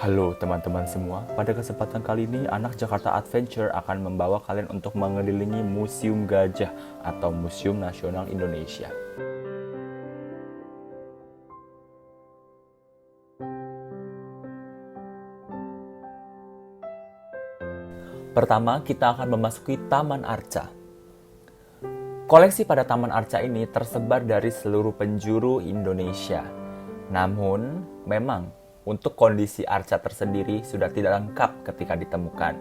Halo teman-teman semua, pada kesempatan kali ini Anak Jakarta Adventure akan membawa kalian untuk mengelilingi Museum Gajah atau Museum Nasional Indonesia. Pertama, kita akan memasuki Taman Arca. Koleksi pada Taman Arca ini tersebar dari seluruh penjuru Indonesia. Namun, memang untuk kondisi arca tersendiri sudah tidak lengkap ketika ditemukan.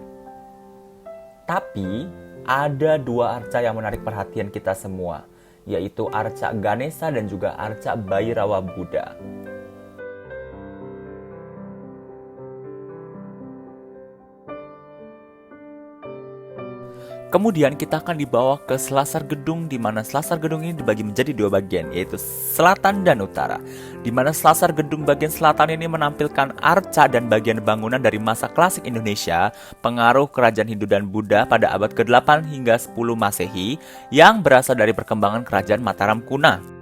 Tapi, ada dua arca yang menarik perhatian kita semua, yaitu arca Ganesha dan juga arca Bhairava Buddha. Kemudian kita akan dibawa ke selasar gedung, di mana selasar gedung ini dibagi menjadi dua bagian, yaitu selatan dan utara. Di mana selasar gedung bagian selatan ini menampilkan arca dan bagian bangunan dari masa klasik Indonesia, pengaruh kerajaan Hindu dan Buddha pada abad ke-8 hingga 10 Masehi, yang berasal dari perkembangan kerajaan Mataram kuno.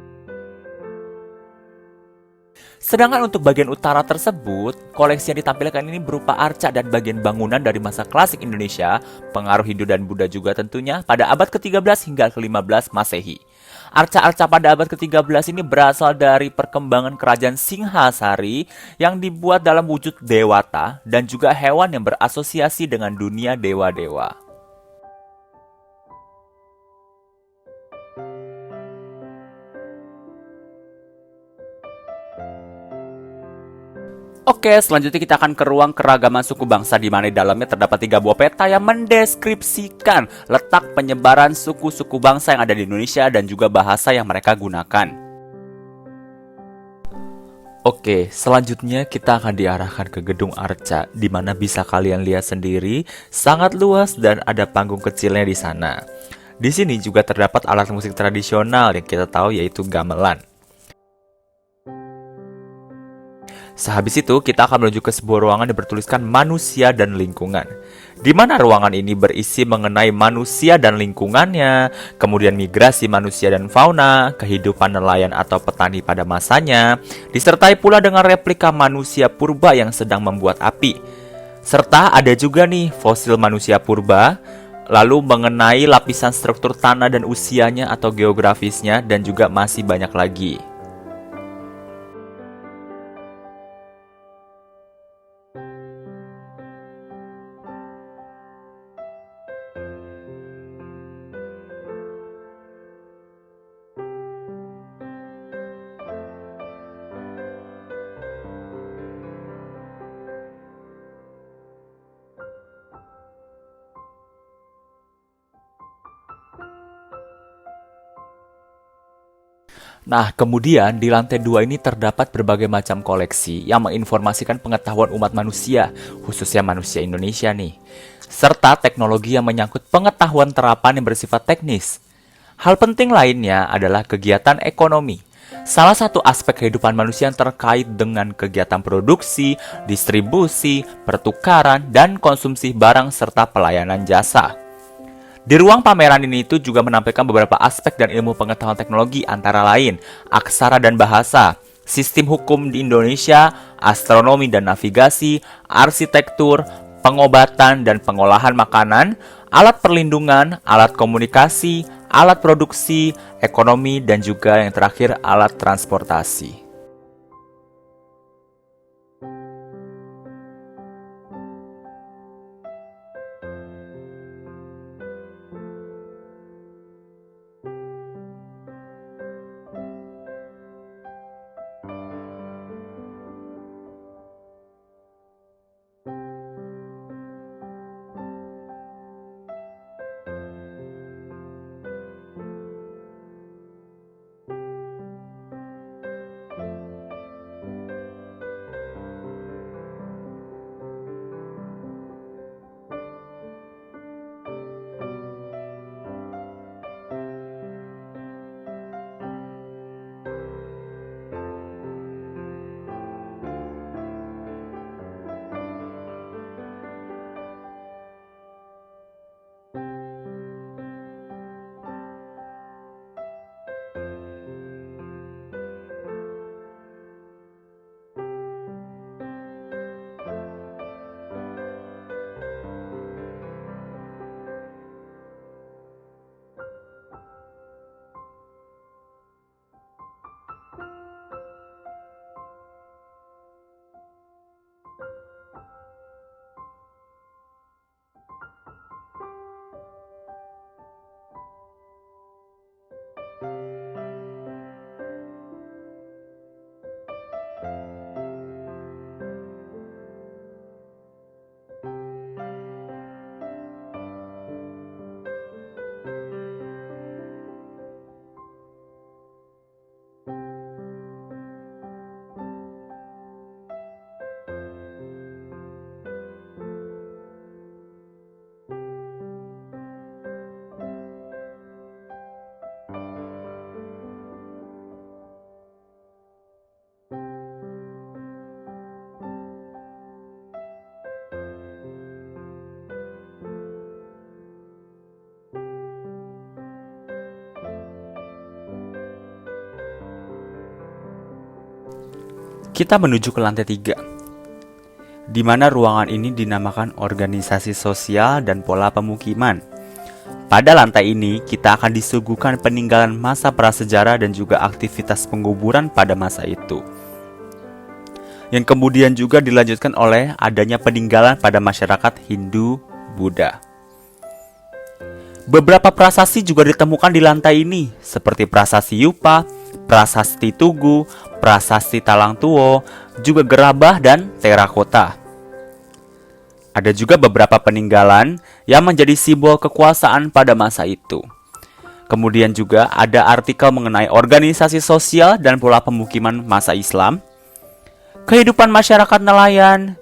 Sedangkan untuk bagian utara tersebut, koleksi yang ditampilkan ini berupa arca dan bagian bangunan dari masa klasik Indonesia, pengaruh Hindu dan Buddha juga tentunya, pada abad ke-13 hingga ke-15 Masehi. Arca-arca pada abad ke-13 ini berasal dari perkembangan kerajaan Singhasari yang dibuat dalam wujud dewata dan juga hewan yang berasosiasi dengan dunia dewa-dewa. Oke, selanjutnya kita akan ke ruang keragaman suku bangsa di mana di dalamnya terdapat 3 buah peta yang mendeskripsikan letak penyebaran suku-suku bangsa yang ada di Indonesia dan juga bahasa yang mereka gunakan. Oke, selanjutnya kita akan diarahkan ke gedung Arca, di mana bisa kalian lihat sendiri, sangat luas dan ada panggung kecilnya di sana. Di sini juga terdapat alat musik tradisional yang kita tahu yaitu gamelan. Sehabis itu, kita akan menuju ke sebuah ruangan yang bertuliskan manusia dan lingkungan. Di mana ruangan ini berisi mengenai manusia dan lingkungannya, kemudian migrasi manusia dan fauna, kehidupan nelayan atau petani pada masanya, disertai pula dengan replika manusia purba yang sedang membuat api. Serta ada juga nih fosil manusia purba, lalu mengenai lapisan struktur tanah dan usianya atau geografisnya, dan juga masih banyak lagi. Nah, kemudian di lantai 2 ini terdapat berbagai macam koleksi yang menginformasikan pengetahuan umat manusia, khususnya manusia Indonesia nih, serta teknologi yang menyangkut pengetahuan terapan yang bersifat teknis. Hal penting lainnya adalah kegiatan ekonomi. Salah satu aspek kehidupan manusia yang terkait dengan kegiatan produksi, distribusi, pertukaran, dan konsumsi barang serta pelayanan jasa. Di ruang pameran ini itu juga menampilkan beberapa aspek dan ilmu pengetahuan teknologi antara lain aksara dan bahasa, sistem hukum di Indonesia, astronomi dan navigasi, arsitektur, pengobatan dan pengolahan makanan, alat perlindungan, alat komunikasi, alat produksi, ekonomi, dan juga yang terakhir alat transportasi. Kita menuju ke lantai 3, di mana ruangan ini dinamakan organisasi sosial dan pola pemukiman. Pada lantai ini, kita akan disuguhkan peninggalan masa prasejarah dan juga aktivitas penguburan pada masa itu. Yang kemudian juga dilanjutkan oleh adanya peninggalan pada masyarakat Hindu, Buddha. Beberapa prasasti juga ditemukan di lantai ini, seperti prasasti Yupa, prasasti Tugu, prasasti Talang Tuo, juga gerabah dan terakota. Ada juga beberapa peninggalan yang menjadi simbol kekuasaan pada masa itu. Kemudian juga ada artikel mengenai organisasi sosial dan pola pemukiman masa Islam, kehidupan masyarakat nelayan,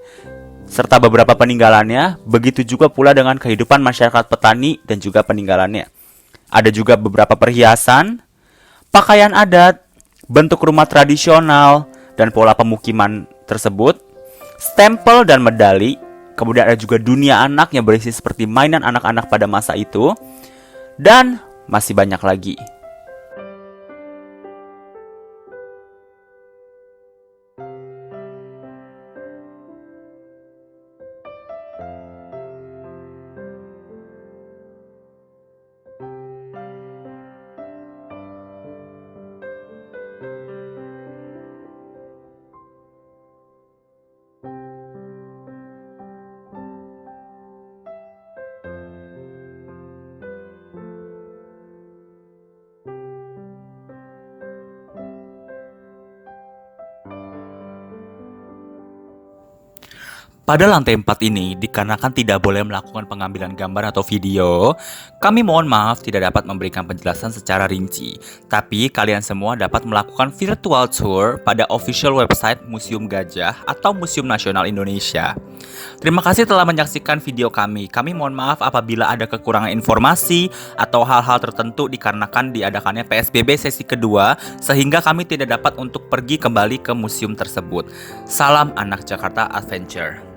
serta beberapa peninggalannya. Begitu juga pula dengan kehidupan masyarakat petani dan juga peninggalannya. Ada juga beberapa perhiasan, pakaian adat, bentuk rumah tradisional, dan pola pemukiman tersebut, stempel dan medali. Kemudian ada juga dunia anak yang berisi seperti mainan anak-anak pada masa itu, dan masih banyak lagi. Pada lantai 4 ini, dikarenakan tidak boleh melakukan pengambilan gambar atau video, kami mohon maaf tidak dapat memberikan penjelasan secara rinci. Tapi kalian semua dapat melakukan virtual tour pada official website Museum Gajah atau Museum Nasional Indonesia. Terima kasih telah menyaksikan video kami. Kami mohon maaf apabila ada kekurangan informasi atau hal-hal tertentu dikarenakan diadakannya PSBB sesi kedua, sehingga kami tidak dapat untuk pergi kembali ke museum tersebut. Salam anak Jakarta Adventure.